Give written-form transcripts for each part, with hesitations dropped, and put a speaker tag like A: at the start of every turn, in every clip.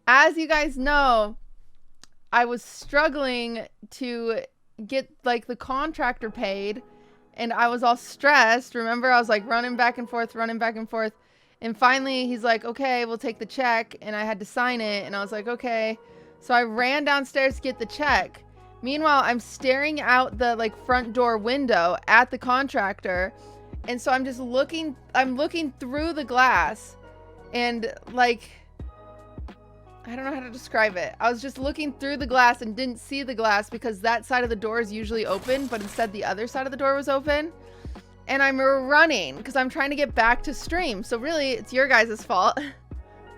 A: as you guys know, I was struggling to get like the contractor paid, and I was all stressed. Remember, I was like running back and forth. And finally he's like, okay, we'll take the check. And I had to sign it. And I was like, okay. So I ran downstairs to get the check. Meanwhile, I'm staring out the like front door window at the contractor. And so I'm just looking through the glass, and like, I don't know how to describe it. I was just looking through the glass and didn't see the glass because that side of the door is usually open, but instead the other side of the door was open. And I'm running because I'm trying to get back to stream. So really, it's your guys' fault,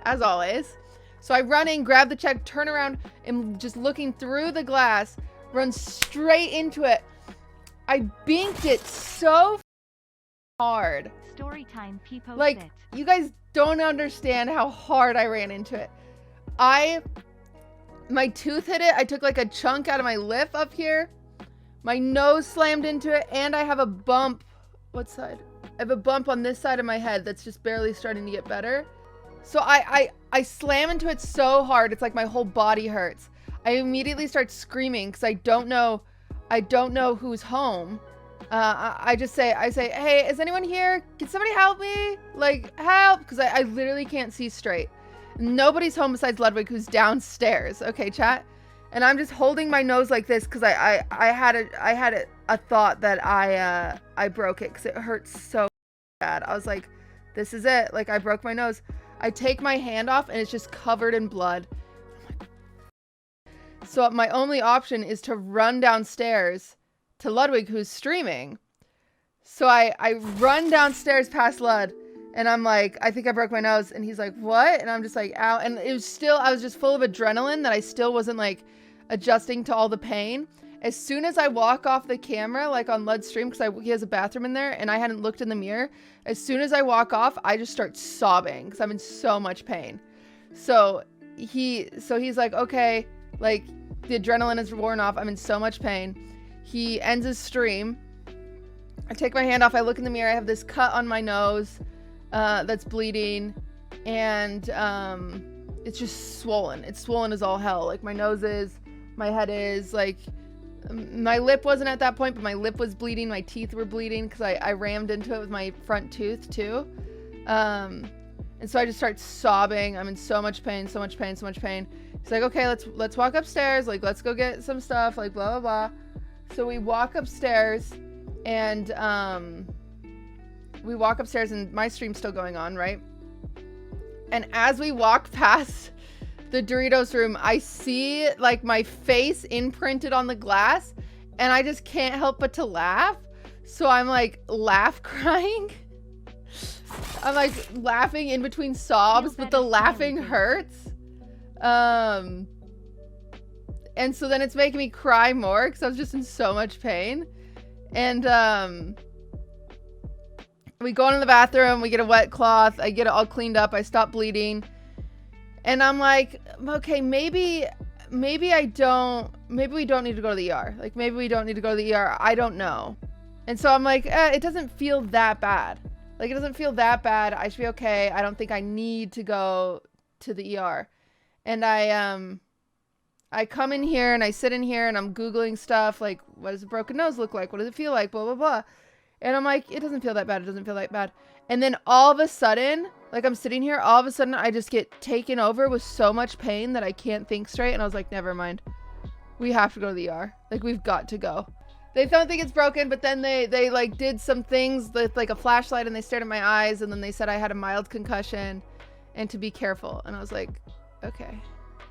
A: as always. So I run in, grab the check, turn around, and just looking through the glass, run straight into it. I binked it so hard.
B: Story time, people.
A: Like, you guys don't understand how hard I ran into it. My tooth hit it. I took like a chunk out of my lip up here. My nose slammed into it, and I have a bump. What side? I have a bump on this side of my head that's just barely starting to get better. So I slam into it so hard, it's like my whole body hurts. I immediately start screaming because I don't know who's home. I say, hey, is anyone here? Can somebody help me? Like, help, because I literally can't see straight. Nobody's home besides Ludwig, who's downstairs. Okay, chat. And I'm just holding my nose like this because I had a thought that I broke it because it hurts so bad. I was like, this is it. Like, I broke my nose. I take my hand off and it's just covered in blood. So my only option is to run downstairs to Ludwig, who's streaming. So I run downstairs past Lud. And I'm like, I think I broke my nose. And he's like, what? And I'm just like, ow. And it was still, I was just full of adrenaline that I still wasn't like adjusting to all the pain. As soon as I walk off the camera, like on Lud's stream, because he has a bathroom in there and I hadn't looked in the mirror. As soon as I walk off, I just start sobbing because I'm in so much pain. So he's like, okay, like the adrenaline is worn off. I'm in so much pain. He ends his stream. I take my hand off. I look in the mirror. I have this cut on my nose. That's bleeding, and it's just swollen. It's swollen as all hell. Like, my nose is, my head is, like, my lip wasn't at that point, but my lip was bleeding. My teeth were bleeding because I rammed into it with my front tooth too. And so I just start sobbing. I'm in so much pain. He's like, okay, let's walk upstairs. Like, let's go get some stuff. Like, blah, blah, blah. So we walk upstairs, and my stream's still going on, right? And as we walk past the Doritos room, I see like my face imprinted on the glass, and I just can't help but to laugh. So I'm like laugh crying. I'm like laughing in between sobs, but the laughing hurts. And so then it's making me cry more because I was just in so much pain. And we go in the bathroom, we get a wet cloth, I get it all cleaned up, I stop bleeding. And I'm like, okay, maybe we don't need to go to the ER. Like, maybe we don't need to go to the ER. I don't know. And so I'm like, it doesn't feel that bad. Like, it doesn't feel that bad. I should be okay. I don't think I need to go to the ER. And I come in here and I sit in here and I'm Googling stuff. Like, what does a broken nose look like? What does it feel like? Blah, blah, blah. And I'm like, it doesn't feel that bad. And then all of a sudden, like, I'm sitting here, all of a sudden I just get taken over with so much pain that I can't think straight. And I was like, never mind. We have to go to the ER. Like, we've got to go. They don't think it's broken, but then they like did some things with like a flashlight and they stared at my eyes, and then they said I had a mild concussion and to be careful. And I was like, okay.